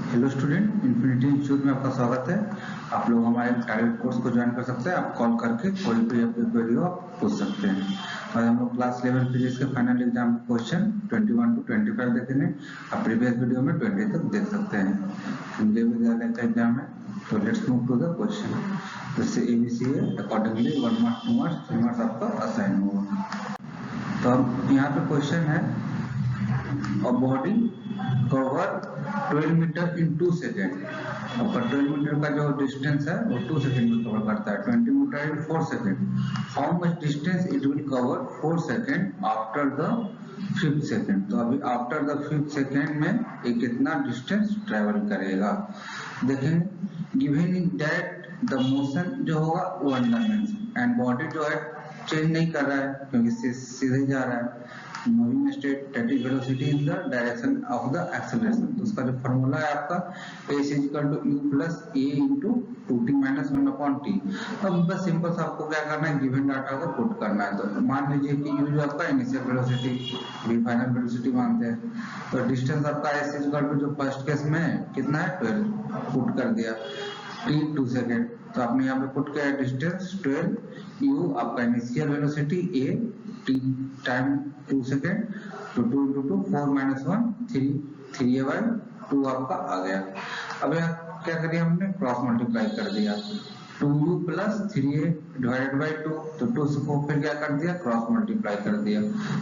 Hello student, infinity institute में आपका स्वागत है। आप लोग हमारे टारगेट कोर्स को ज्वाइन कर सकते हैं। आप कॉल करके कोई भी अपनी क्वेरी हो आप पूछ सकते हैं। और हम लोग क्लास 11 फिजिक्स के फाइनल एग्जाम क्वेश्चन 21 टू 25 देखेंगे। आप प्रीवियस वीडियो में 20 तक देख सकते हैं। हिंदी में ज़्यादा का एग्जाम है, तो let's move to the question. जैसे ABC है, अकॉर्डिंगली 1 मार्क्स 2 मार्क्स 3 मार्क्स आपका असाइन होगा। तो अब यहाँ पे क्वेश्चन है, a body cover 12 metre in 2 second. आपका 12 मीटर का जो डिस्टेंस है वो 2 सेकेंड में कवर करता है। 20 metre in 4 second. How much distance it will cover 4 second after the 5th second. तो अभी आफ्टर द 5th सेकेंड में ये कितना डिस्टेंस ट्रेवल करेगा। देखें, given in that the motion जो होगा 1 डायमेंशन एंड बॉडी जो है चेंज नहीं कर रहा है क्योंकि सीधे जा रहा है। Moving static velocity in the direction of the acceleration. तो उसका जो फॉर्मूला है आपका s = u + a × 2t - 1/t। अब बस सिंपल सा आपको क्या करना है, गिवन डाटा को पुट करना है। तो मान लीजिए कि u जो आपका initial velocity, v final velocity मानते हैं। तो डिस्टेंस आपका s = जो फर्स्ट केस में कितना है 12 पुट कर दिया, t 2 सेकेंड। तो आपने यहाँ पे पुट किया डिस्टेंस 12, u आपका initial velocity a, t time 2 second, तो 2 × 2 4 - 1 3, 3a/2 आपका आ गया। अब यहाँ क्या करिए, हमने क्रॉस मल्टीप्लाई कर दिया, 2u + 3a/2, तो 2 को फिर क्या कर दिया, क्रॉस मल्टीप्लाई कर दिया,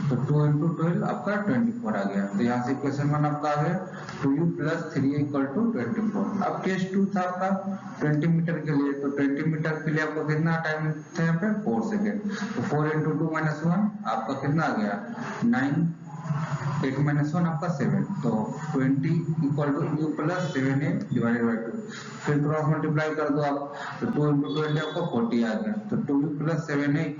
तो 2 × 12 आपका 24 आ गया। तो यहाँ से इक्वेशन 1 आपका आ गया, 2u + 3a = 24। अब केस 2 था आपका 20 मीटर के लिए, तो 20 मीटर के लिए आपको कितना टाइम था यहाँ पे 4 सेकेंड। तो 4 × 2 - 1 आपका कितना आ गया 9, 8 - 1 आपका 7। तो 20 = u + 7a/2। फिर क्रॉस मल्टीप्लाई कर दो आप, तो 2 × 20 आपका 40 आ गया। तो 2u + 7a =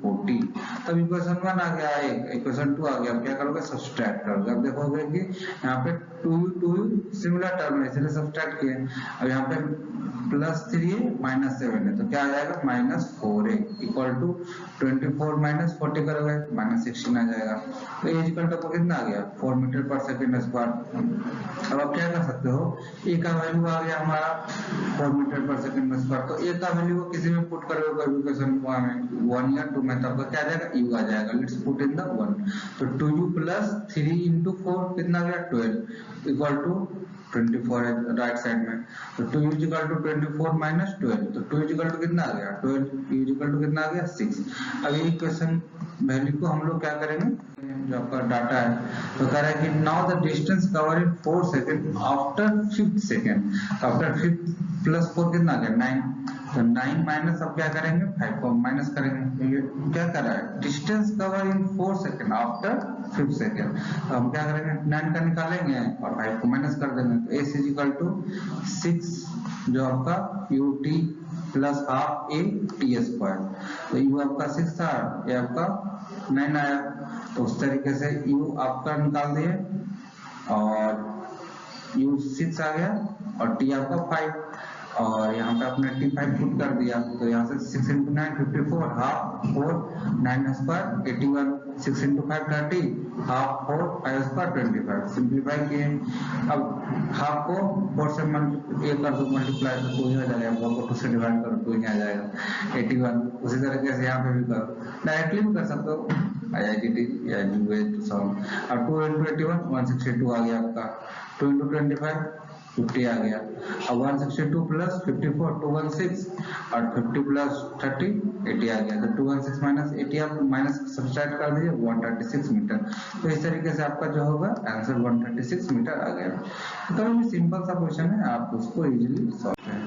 40। तब इक्वेशन 1 आ गया, इक्वेशन 2 आ गया। अब क्या करोगे, सब्सट्रैक्ट करोगे। अब देखोगे कि यहाँ पे 2u सिमिलर टर्म है इसलिए सब्सट्रैक्ट किए। अब यहाँ पे +3a - 7 है, तो क्या आ जाएगा -4a = 24 - 40 करोगे -16 आ जाएगा। तो a = कितना आ गया 4 मीटर/सेकंड²। अब आप क्या कर सकते हो, a का वैल्यू आ गया हमारा 4 मीटर/सेकंड²। तो a का वैल्यू को किसी में पुट करोगे इक्वेशन 1 या 2 में, तो आपका क्या आ जाएगा u आ जाएगा। Let's put in the 1। तो 2u + 3 × 4 कितना आ गया 12 = 24 है राइट साइड में। तो 2u = 24 - 12, तो 2u = कितना आ गया 12, u = कितना आ गया 6। अब ये इक्वेशन वैल्यू को हम लोग क्या करेंगे, जो आपका डाटा है, तो कह रहा है कि now the distance cover in 4 second after 5th second. After 5th + 4 कितना आ गया 9। तो 9 माइनस अब क्या करेंगे 5 को माइनस करेंगे। तो ये क्या कर रहा है, distance cover in 4 second after 5th second. तो हम क्या करेंगे 9 का निकालेंगे और 5 को माइनस कर देंगे। तो s = 6 जो आपका ut + ½ a t²। तो u आपका 6 था, ये आपका 9 आया। तो उस तरीके से u आपका निकाल दिए और u 6 आ गया और t आपका 5, और यहाँ पे आपने t5 पुट कर दिया। तो यहाँ से 6 × 9 54, ½ 4 9² 81, 6 × 5 30, ½ 4 5² 25। सिंप्लीफाई किए, अब हाफ को 4 से कर दो मल्टीप्लाई, तो 2 ही आ जाएगा। 4 को 2 से डिवाइड करो 2 ही आ जाएगा 81। उसी तरीके से यहाँ पे भी करो, डायरेक्टली भी कर सकते हो IITT या UH सॉल्व। अब 2 × 81 162 आ गया आपका, 2 × 25 50 आ गया। अब 162 + 54 216 और 50 + 30 80 आ गया। तो 216 - 80 आप माइनस सब्सट्रैक्ट कर दीजिए 136 मीटर। तो इस तरीके से आपका जो होगा आंसर 136 मीटर आ गया। तो ये सिंपल सा क्वेश्चन है, आप उसको इजीली सॉल्व करें।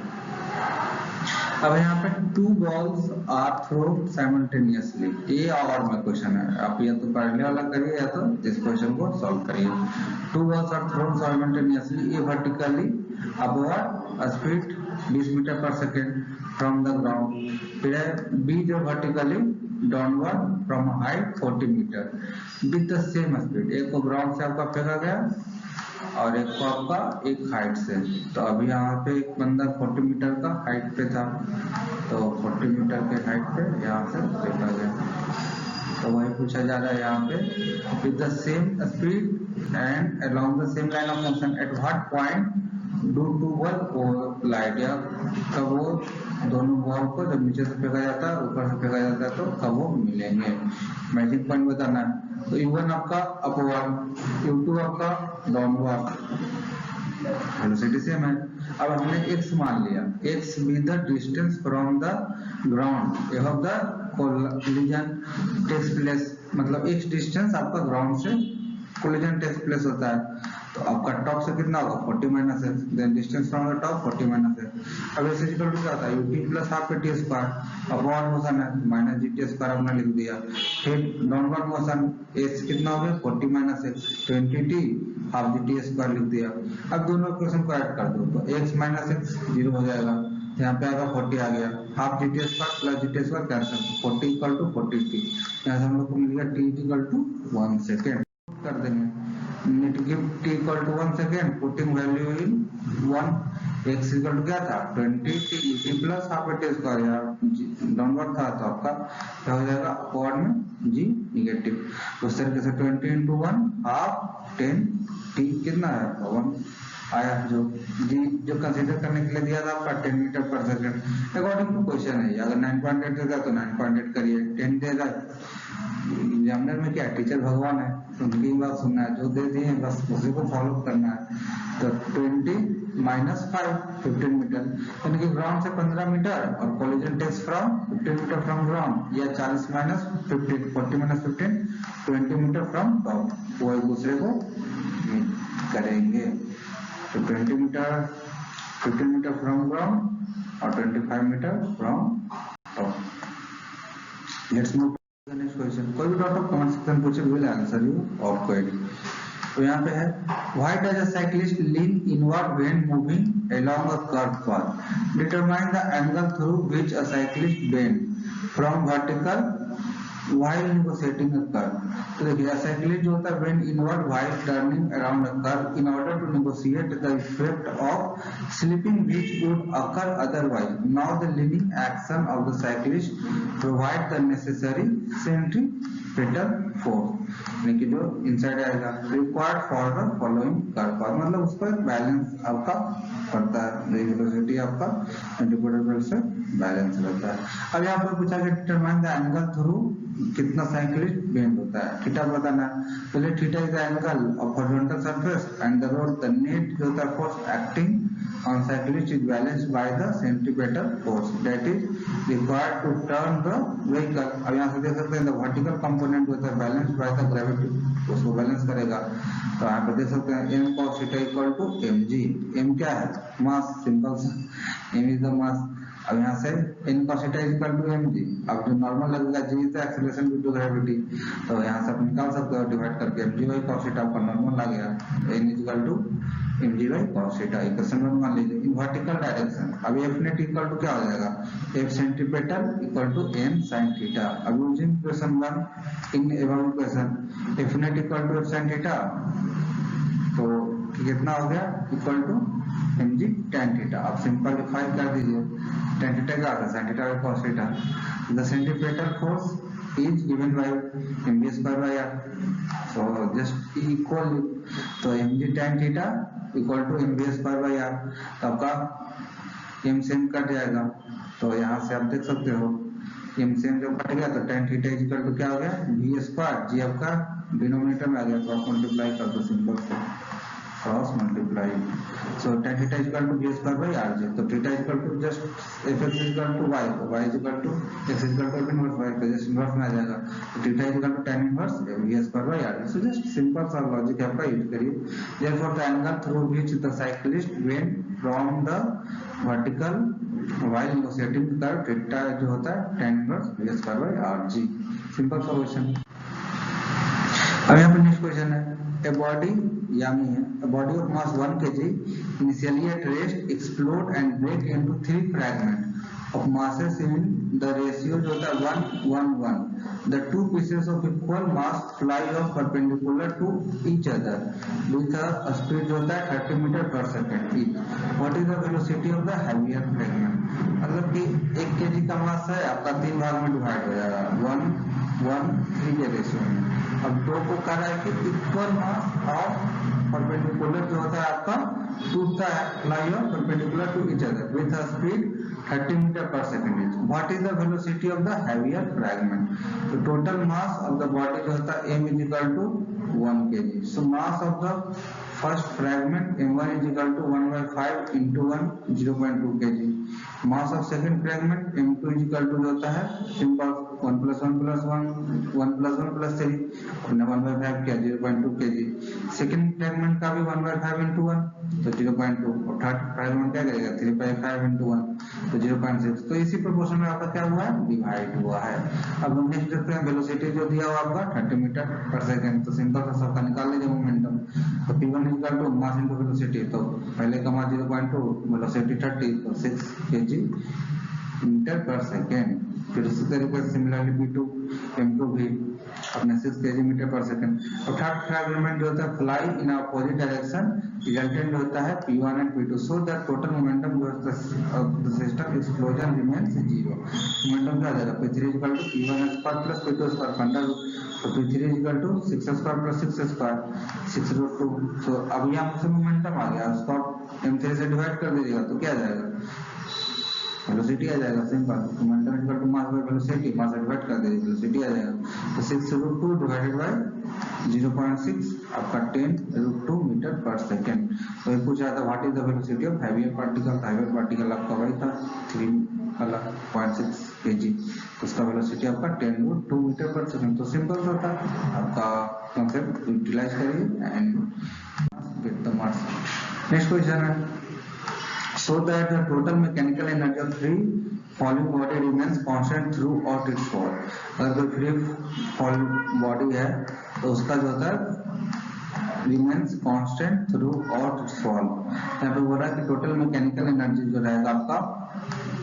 अब यहाँ पे 2 balls are thrown simultaneously, ये और में क्वेश्चन है। आप या तो पहले वाला करिए या तो इस क्वेश्चन को सॉल्व करिए। 2 balls are thrown simultaneously, A vertically upward speed 20 मीटर/सेकेंड from the ground, फिर है B जो vertically downward from height 40 metre with the same speed। एक को ग्राउंड से आपका फेंका गया और एक को आपका एक हाइट से। तो अभी यहाँ पे एक बंदा 40 मीटर का हाइट पे था, तो 40 मीटर के हाइट पे यहाँ से फेंका गया। तो वही पूछा जा रहा है यहाँ पे, with the same speed and along the same line of motion at what point do two ball collide, या कब वो दोनों बॉल को जब नीचे से फेंका जाता है ऊपर से फेंका जाता है तो कब वो मिलेंगे। मैचिंग पॉइंट बताना है। तो U1 आपका अपवर्ड, U2 आपका डाउनवर्ड, वेलोसिटी सेम है। अब हमने x मान लिया, x be the distance from the ground above the collision takes place, मतलब x डिस्टेंस आपका ग्राउंड से कोलिजन टेक्स प्लेस होता है। तो आपका टॉप से कितना होगा 40 minus x, then distance from the top 40 minus x. अब इस इक्वल टू क्या होता है ut plus half T square, upward motion है माइनस जी टी स्क्वायर हमने लिख दिया। फिर डाउनवर्ड मोशन एच कितना हो गया 40 minus x 20 T half G T square लिख दिया। अब दोनों इक्वेशन को ऐड कर दो तो x माइनस एक्स जीरो हो जाएगा, यहाँ पे आएगा 40 आ गया, half G T square plus G T square cancel, 40 equal to 40 T, यहाँ से हम लोग को मिल गया t इक्वल टू 1 सेकेंड। कर देंगे need to give t equal to 1 second, putting value in 1, x equal to क्या था 20 t ut plus half a t square, यार डाउनवर्ड था तो आपका क्या हो जाएगा अपवर्ड में g निगेटिव। उस तरीके से 20 into 1 हाफ 10 t कितना है 1 आया, जो जी जो कंसीडर करने के लिए दिया था आपका 10 metre per second according to question है। अगर 9.8 देगा तो 9.8 करिए, 10 देगा एग्जामिनर में क्या टीचर भगवान है, उनकी बात सुनना है, जो दे दिए बस उसी को फॉलो करना है। तो 20 माइनस 5 15 मीटर, यानी कि ग्राउंड से 15 मीटर और collision takes from 15 metre from ground, या 40 minus 15 40 minus 15 20 metre from top, वो एक दूसरे को करेंगे। तो 20 मीटर 15 मीटर फ्रॉम ग्राउंड और 25 metre from top. Let's move to the next question. कोई भी डाउट हो कमेंट सेक्शन पूछे, will answer you of query. तो यहाँ पे है why does a cyclist lean inward when moving along a curve path, determine the angle through which a cyclist bend from vertical while negotiating a curve। तो देखिए cyclist जो होता है bend inward while turning around a curve in order to negotiate the effect of slipping which would occur otherwise। Now the leaning action of the cyclist provide the necessary centripetal force, यानी कि जो inside आएगा required for the following curve path, मतलब उसको एक balance आपका पड़ता है, वेलोसिटी आपका सेंटीमीटर से बैलेंस रहता है। अब यहाँ पर पूछा गया डिटरमाइन द एंगल थ्रू कितना साइक्लिस्ट बेंड होता है, थीटा बताना है। पहले theta is the angle of horizontal surface and the road, the net जो होता है force acting on cyclist is balanced by the centripetal force that is required to turn the vehicle. अब यहाँ से देख सकते हैं द वर्टिकल कंपोनेंट होता है बैलेंस्ड बाय द ग्रेविटी, उसको बैलेंस करेगा। तो यहाँ पे देख सकते हैं m cos theta equal to mg, m क्या है मास, सिंपल सा m इज द मास। अब यहाँ से n cos theta equal to mg, अब जो नॉर्मल लगेगा g is the acceleration due to gravity, तो यहाँ से आप निकाल सकते हो डिवाइड करके mg बाई cos थीटा आपका नॉर्मल आ गया, n equal to mg by cos theta. Equation 1 मान लीजिए इन वर्टिकल डायरेक्शन। अब f नेट इक्वल टू क्या हो जाएगा f centimetre equal to m sin theta. अब using equation 1 in above equation f net equal to f sin theta, तो कितना हो गया equal to mg tan theta. अब सिंपलीफाई कर दीजिए, tan थीटा क्या आता है sin theta by cos theta. The centimetre force is given by mg square by r, so just equal, तो mg tan theta equal to mg square by r, तो आपका m same cut जाएगा। तो यहाँ से आप देख सकते हो m सेम जब कट गया तो tan थीटा इक्वल टू क्या हो गया v स्क्वायर, g आपका डिनोमिनेटर में आ गया, क्रॉस मल्टीप्लाई कर दो, सिंपल से cross multiply, so tan theta equal to v square by r, तो theta equal to just fx equal to y, तो y equal to x equal to inverse y, तो just inverse में आ जाएगा, तो theta equal to tan inverse v square by r। So just simple सा logic आपका use करिए। Therefore the angle through which the cyclist went from the vertical while negotiating the curve, theta जो होता है tan inverse v square by r g। Simple सा question. अब यहाँ पे नेक्स्ट क्वेश्चन है a body यानी है a body of mass 1 kg initially at rest explode and break into 3 fragments of masses in the ratio जो होता है 1:1:1, the two pieces of equal mass fly off perpendicular to each other with a speed जो होता है 30 metre per second each। what is the velocity of the heavier fragment, मतलब कि 1 kg का मास है आपका 3 भाग में डिवाइड हो जाएगा 1:1:3 के रेशियो में। अब दो को कर रहा है कि इक्वल मास ऑफ परपेंडिकुलर जो होता है आपका टूटता है, fly or perpendicular to each other with a speed 30 meter per second each. What is the velocity of the heavier fragment? तो total mass of the body जो होता है m is equal to 1 kg. So mass of the first fragment m1 is equal to 1 by 5 into 1 0.2 kg. Mass of second fragment m2 is equal to जो होता है simple 1 plus 1 plus 1 1 plus 1 plus 3 अपने 1 by 5 किया 0.2 kg. Second fragment का भी 1 by 5 into 1 तो 0.2 और third fragment क्या करेगा 3 by 5 into 1 तो 0.6. तो इसी प्रोपोर्शन में आपका क्या हुआ है डिवाइड हुआ है. अब हम नेक्स्ट देखते हैं वेलोसिटी जो दिया हुआ आपका 30 मीटर पर सेकंड. तो सिंपल सा सबका निकाल लीजिए मोमेंटम. तो p1 is equal to mass into velocity. तो पहले का मास 0.2 वेलोसिटी 30 तो 6 kg मीटर पर सेकंड. फिर उसी तरीके से सिमिलरली p2 m2 भी अपने 6 kg मीटर पर सेकंड. और थर्ड फ्रैगमेंट जो होता है fly in opposite direction resultant होता है p1 and p2 so that total momentum जो of the system explosion remains 0. Momentum क्या आ जाएगा p3 equal to p1 square plus p2 square under root. तो p3 equal to 6 square plus 6 square 6 root 2. So अब यहाँ से momentum आ गया उसको m3 से डिवाइड कर दीजिएगा तो क्या आ जाएगा वेलोसिटी आ जाएगा. Simple momentum equal to mass by velocity. Mass divide कर दीजिए वेलोसिटी आ जाएगा. तो 6√2 डिवाइडेड बाय 0.6 आपका 10√2 मीटर पर सेकंड. तो ये पूछा था what is the velocity of heavier particle. Heavier particle आपका वही था 3.6 kg. तो उसका वेलोसिटी आपका 10√2 मीटर पर सेकंड. तो सिंपल सा था आपका कांसेप्ट यूटिलाइज करिए and get the mass. Next question है so that the total mechanical energy of free falling body remains constant throughout its fall. अगर कोई free fall body है तो उसका जो होता है remains constant throughout its fall. यहाँ पे बोल रहा है कि total mechanical energy जो रहेगा आपका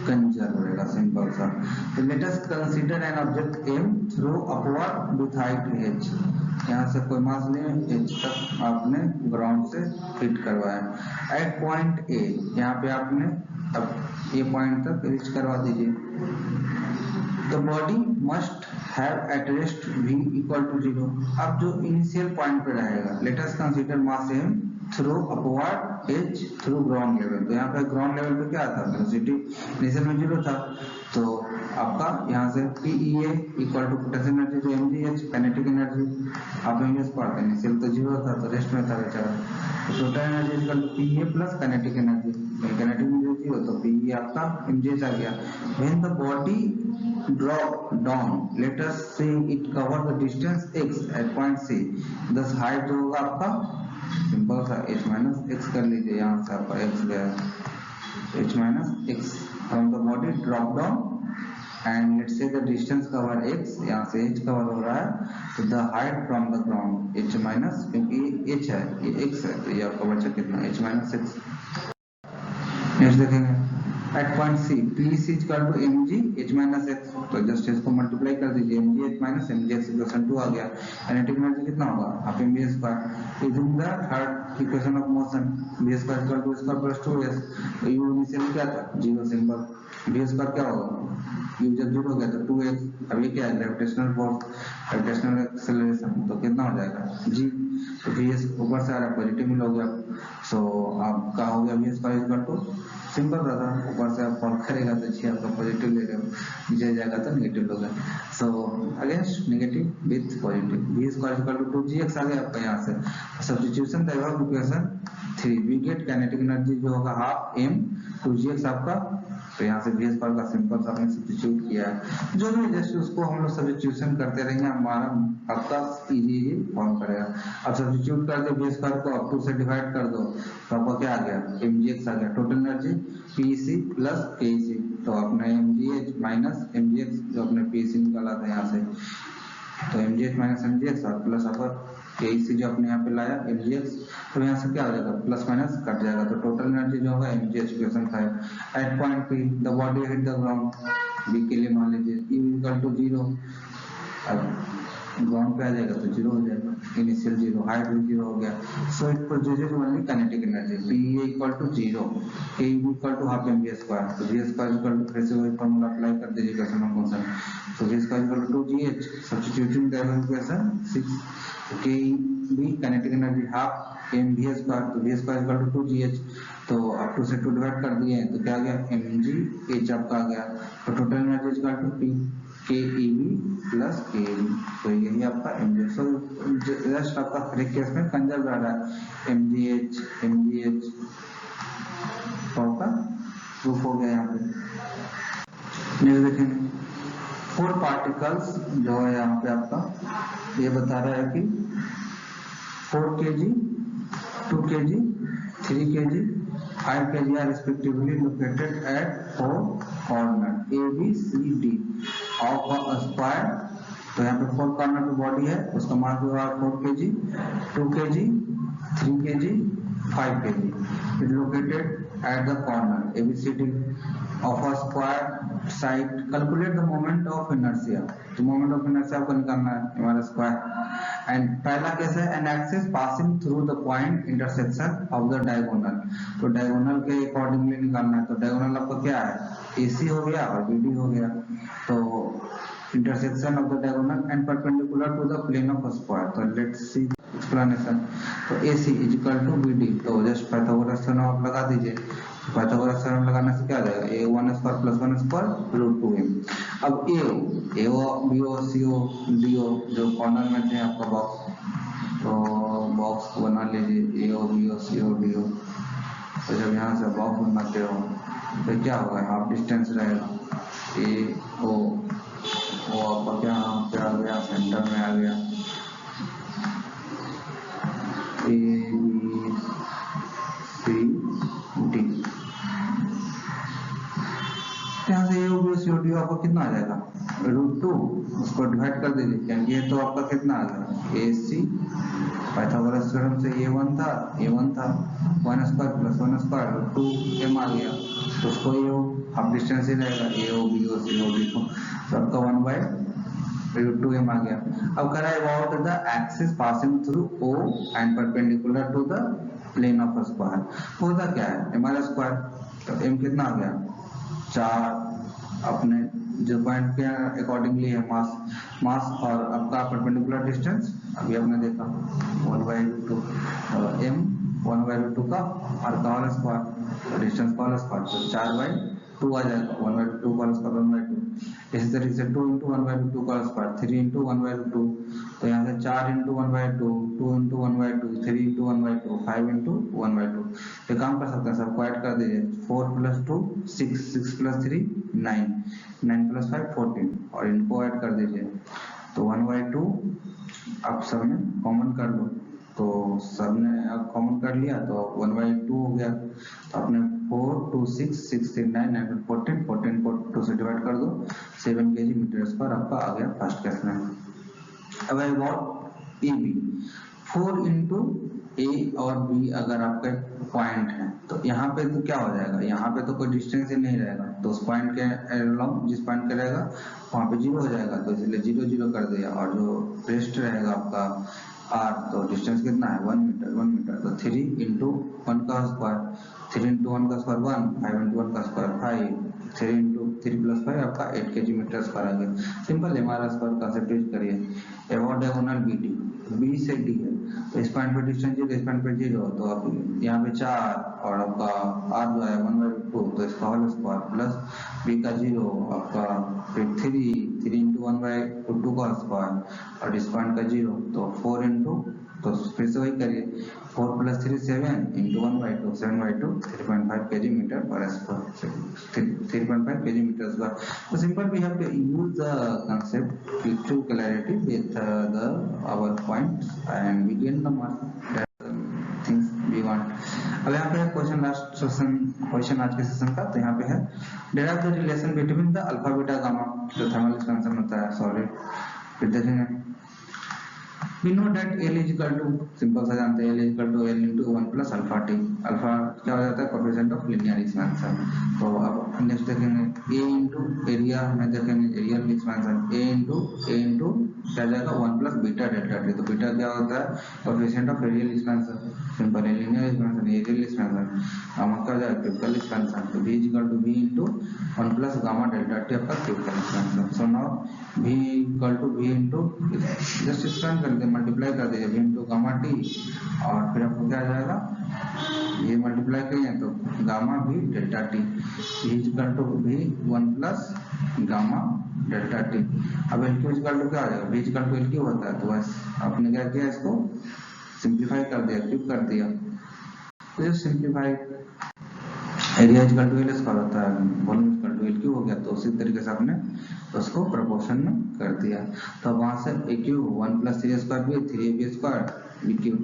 कंजर्व रहेगा. सिंपल सा. तो let us consider an object m throw upward with height h. यहाँ से कोई मास लें h तक आपने ग्राउंड से हिट करवाया. एट पॉइंट a यहाँ पे आपने अब ये पॉइंट तक रीच करवा दीजिए. The body must have at rest v equal to 0. अब जो इनिशियल पॉइंट पे रहेगा let us consider mass m through upward h through ground level. तो यहाँ पे ग्राउंड लेवल पे क्या था वेलोसिटी इनिशियल में 0 था. तो आपका यहाँ से PEA equal to potential energy जो mgh काइनेटिक एनर्जी आप यूज पढ़ते हैं. इनिशियल तो 0 था तो रेस्ट में था बेचारा. तो total energy equal to PEA plus kinetic energy. Kinetic energy 0 तो PE आपका mgh आ गया. When the body drop down let us say it cover the distance x at point C. thus height जो होगा आपका सिंपल सा h minus x कर लीजिए. यहाँ से आपका x गया h minus x from the body drop down and let's say the distance cover x. यहाँ से h कवर हो रहा है तो the height from the ground h minus क्योंकि h है ये x है तो ये आपका बचा कितना h माइनस x. नेक्स्ट देखेंगे at point C PEC equal to mg h minus x. तो जस्ट इसको मल्टीप्लाई कर दीजिए mg h minus mg x equation 2 आ गया. काइनेटिक एनर्जी कितना होगा half mv square. Using the third equation of motion v square equal to square plus 2s. तो u इनिशियल क्या था 0. सिंपल v स्क्वायर क्या होगा u जब 0 हो गया तो 2x. अब ये क्या है ग्रेविटेशनल फोर्स ग्रेविटेशनल एक्सेलरेशन. तो कितना हो जाएगा g. तो vs ऊपर से आ रहा है पॉजिटिव मिल हो गया. सो आपका हो गया v square equal to simple था ऊपर से आप फॉल करेगा तो जी आपका पॉजिटिव ले रहे हो नीचे जाएगा तो नेगेटिव होगा. So against negative with positive v square equal to 2gx आ गया आपका. यहाँ से substitution the above equation 3 we get kinetic energy जो होगा हाफ m 2gx आपका. तो यहाँ से v स्क्वायर का सिंपल सा आपने सब्स्टिट्यूट किया है. जो भी जस्ट उसको हम लोग सब्स्टिट्यूशन करते रहेंगे हमारा आपका इजी फॉर्म करेगा. अब सब्स्टिट्यूट कर दो v स्क्वायर को अब 2 से डिवाइड कर दो तो आपका क्या आ गया mgx आ गया. Total energy PEC plus KEC. तो अपने mgh माइनस mgx जो अपने PEC निकाला था यहाँ से तो mgh माइनस mgx और प्लस अपर KEC जो अपने यहाँ पे लाया mgx. तो यहाँ से क्या हो जाएगा प्लस माइनस कट जाएगा. तो टोटल एनर्जी जो होगा mgh equation 5 at point P the body hit the ground. v के लिए मान लीजिए u इक्वल टू 0. अब ग्राउंड पे आ जाएगा तो 0 हो जाएगा. इनिशियल 0 हाइट भी 0 हो गया. So it produces only kinetic energy PE equal to 0 KE equal to half mv square. तो v स्क्वायर इक्वल टू फिर से वही फार्मूला अप्लाई कर दीजिए इक्वेशन ऑफ मोशन. तो v square equal to 2gh substituting the equation 6 KE भी kinetic energy half M V square, तो V square equal to 2gh, तो अब 2 से 2 डिवाइड कर दिए तो क्या आ गया mgh आपका आ गया। तो total energy equal to p kev plus kev, तो यही आपका mgh। सो जस्ट आपका हर एक केस में कंजर्व रह रहा है mgh तो आपका प्रूफ हो गया यहाँ पे। नेक्स्ट देखेंगे 4 पार्टिकल्स जो है यहाँ पे आपका ये बता रहा है कि 4 kg, 2 kg, 3 kg, 5 kg are respectively located at 4 corners A, B, C, D of a square। तो यहाँ पे 4 कॉर्नर पे बॉडी है, उसका मास हुआ 4 kg, 2 kg, 3 kg, 5 kg is located at the corner ABCD of a square side। Calculate the moment of inertia। तो moment of inertia आपको निकालना है हमारा स्क्वायर। एंड पहला केस है an axis passing through the point intersection of the diagonal। तो diagonal के accordingly निकालना है। तो diagonal आपका क्या है AC हो गया और BD हो गया। तो intersection of the diagonal and perpendicular to the plane of a square। तो let's see explanation। तो AC is equal to BD। तो जस्ट पाइथागोरस थ्योरम आप लगा दीजिए। पाइथागोरस थ्योरम लगाने से क्या आ जाएगा a1 square plus 1 square root 2m। अब AO, BO, CO, DO जो कॉर्नर में थे आपका बॉक्स, तो बॉक्स बना लीजिए AO, BO, CO, DO। तो जब यहाँ से बॉक्स बनाते हो तो क्या होगा हाफ डिस्टेंस रहेगा AO, वो आपका क्या यहाँ पे आ गया सेंटर में आ गया ABCD। यहाँ से AOBCD आपको कितना आ जाएगा √2, उसको डिवाइड कर दीजिए क्योंकि ये तो आपका कितना आ गया AC। पाइथागोरस थ्योरम से A1 था 1 स्क्वायर प्लस 1 स्क्वायर √2m आ गया, तो उसको AO हाफ डिस्टेंस ही रहेगा AOBOCOD को, तो आपका 1/√2m आ गया। अब कह रहा है about the axis passing through O and perpendicular to the plane of a square. होता क्या है हमारा स्क्वायर, तो m कितना आ गया 4, अपने जो पॉइंट के अकॉर्डिंगली है मास और आपका परपेंडिकुलर डिस्टेंस अभी आपने देखा 1/2 m 1/2 का और का होल स्क्वायर डिस्टेंस का होल स्क्वायर, तो 4/2 आ जाएगा 1/2 का होल स्क्वायर 1/2। इसी तरीके से 2 × 1/2 का होल स्क्वायर 3 × 1/2, तो यहाँ से 4 × 1/2, 2 × 1/2, 3 × 1/2, 5 × 1/2। तो काम कर सकते हैं सब को ऐड कर दीजिए 4 + 2 6, 6 + 3 9, 9 + 5 14 और इनको ऐड कर दीजिए। तो 1/2 आप सब में कॉमन कर लो, तो सबने अब कॉमन कर लिया तो 1/2 हो गया। तो आपने 4 2 6 6 3 9 9 14 14 को 2 से डिवाइड कर दो 7 kg मीटर स्क्वायर आपका आ गया फर्स्ट केस में। अब है व्हाट AB 4 × A और B अगर आपका पॉइंट है तो यहाँ पे तो क्या हो जाएगा, यहाँ पे तो कोई डिस्टेंस ही नहीं रहेगा, तो उस पॉइंट के अलोंग जिस पॉइंट का रहेगा वहाँ पे 0 हो जाएगा, तो इसलिए 0 0 कर दिया। और जो रेस्ट रहेगा आपका R, तो डिस्टेंस कितना है 1 मीटर, तो 3 × 1 का स्क्वायर, 3 × 1 का स्क्वायर 1, 5 × 1 का स्क्वायर 5, 3 × 3 + 5 आपका 8 kg मीटर स्क्वायर आ गया। सिंपल है हमारा स्क्वायर कंसेप्ट यूज करिए। एवॉर्ड डायगोनल BD B से D है, तो इस पॉइंट पे डिस्टेंस 0, इस पॉइंट पे 0, तो आप यहाँ पे 4 और आपका R जो है 1/2, तो इसका होल स्क्वायर प्लस B का 0 आपका फिर 3 × 1/2 का स्क्वायर और इस पॉइंट का 0, तो 4 × तो फिर से वही करिए 4 + 3 7 × 1/2 7/2 3.5 kg मीटर पर स्क्वायर 3.5 kg मीटर स्क्वायर। तो simple we have to use the concept to clarity with the our points and we gain the mark things we want। अब यहाँ पे क्वेश्चन लास्ट सेशन क्वेश्चन आज के session का, तो यहाँ पे है derive the relation between the alpha beta gamma जो थर्मल एक्सपेंशन होता है सॉलिड। फिर देखेंगे we know that L is equal to simple सा जानते हैं L is equal to L into 1 plus alpha t। Alpha क्या हो जाता है कोएफिशिएंट ऑफ लीनियर एक्सपेंशन। तो अब नेक्स्ट देखेंगे A into एरिया में देखेंगे एरियल एक्सपेंशन A into क्या जाएगा 1 प्लस बीटा डेल्टा टी। तो बीटा क्या होता है, coefficient of radial expansion, simple है, linear expansion, areal expansion, gamma क्या हो जाएगा क्यूबिकल एक्सपेंशन। तो v equal to v into 1 plus gamma delta T आपका cubical expansion. So now v equal to v into just expand कर दे, multiply कर दीजिए v इनटू गामा टी, और फिर आपको क्या आ जाएगा, ये मल्टीप्लाई करिए तो गामा भी डेल्टा टी, इक्वल टू भी 1 प्लस गामा डेल्टा टी। अब एल क्यू इक्वल टू क्या आ जाएगा, v equal to L cube होता है, तो बस आपने क्या किया, इसको सिंप्लीफाई कर दिया, क्यूब कर दिया, तो simplify, area equal to L square होता है, volume equal to L cube हो गया, तो उसी तरीके से आपने उसको प्रोपोर्शन में कर दिया। तो वहां से ए क्यू 1 प्लस 3 स्क्वायर भी 3ab स्क्वायर बी क्यू,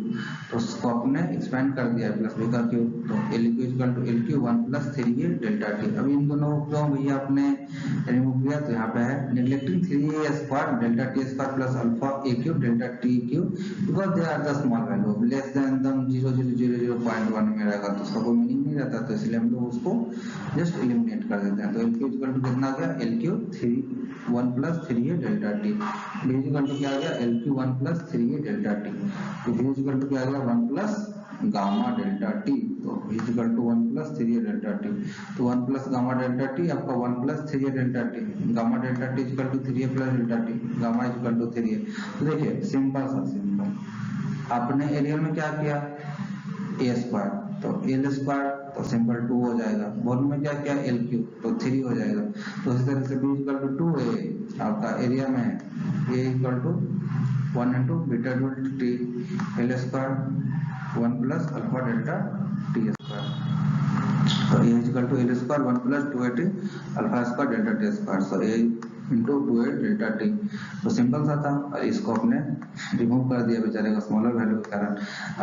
तो उसको आपने एक्सपेंड कर दिया प्लस बी का क्यूब, तो L cube equal to L cube 1 plus 3a delta T. अब इन दोनों को भैया आपने रिमूव किया, तो यहाँ पे है neglecting 3a square delta T square plus alpha A cube delta T cube, because they are the small value, less than the 0.000.1 में रहेगा तो उसका कोई मीनिंग नहीं रहता, तो इसलिए हम लोग उसको जस्ट एलिमिनेट कर देते हैं। तो एल क्यू इक्वल टू कितना आ गया, L cube 1 plus 3a delta T, B equal to क्या आ गया, L cube 1 plus 3a delta T, तो v इक्वल टू क्या आ गया 1 प्लस गामा डेल्टा टी, तो v equal to 1 plus 3a delta T, तो 1 प्लस गामा डेल्टा टी आपका 1 plus 3a delta T, gamma delta T equal to 3a plus delta T, gamma equal to 3a। तो देखिए simple सा, simple आपने aerial में क्या किया, a square, तो एल स्क्वायर तो सिंपल 2 हो जाएगा, वॉल्यूम में क्या किया एल क्यू, तो 3 हो जाएगा। तो इसी तरह से b इक्वल टू 2a आपका एरिया में a equal to 1 into beta delta T L square 1 plus alpha delta T square, तो a equal to L square 1 plus 2a alpha square delta T square, so a into 2a delta T. तो simple सा था, और इसको आपने remove कर दिया बेचारे का स्मॉलर वैल्यू के कारण,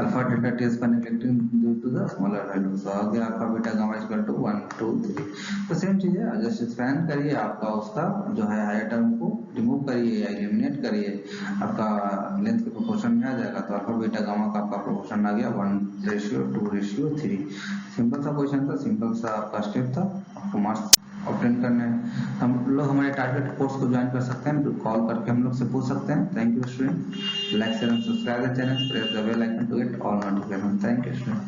alpha delta T square neglecting due to the smaller value, so आ गया alpha beta gamma equal to 1 2 3। तो सेम चीज है, जस्ट एक्सपेंड करिए, आपका उसका जो है हायर टर्म को रिमूव करिए या एलिमिनेट करिए, आपका लेंथ के प्रोपोर्शन में आ जाएगा, तो अल्फा बीटा गामा का आपका प्रोपोर्शन आ गया 1:2:3। सिंपल सा क्वेश्चन था, सिंपल सा आपका स्टेप था, आपको मार्क्स ऑब्टेन करने हैं। हम लोग हमारे टारगेट कोर्स को ज्वाइन कर सकते हैं, कॉल करके हम लोग से पूछ सकते हैं। Thank you student, like share and subscribe the channel, press the bell icon to get all notification. Thank you student.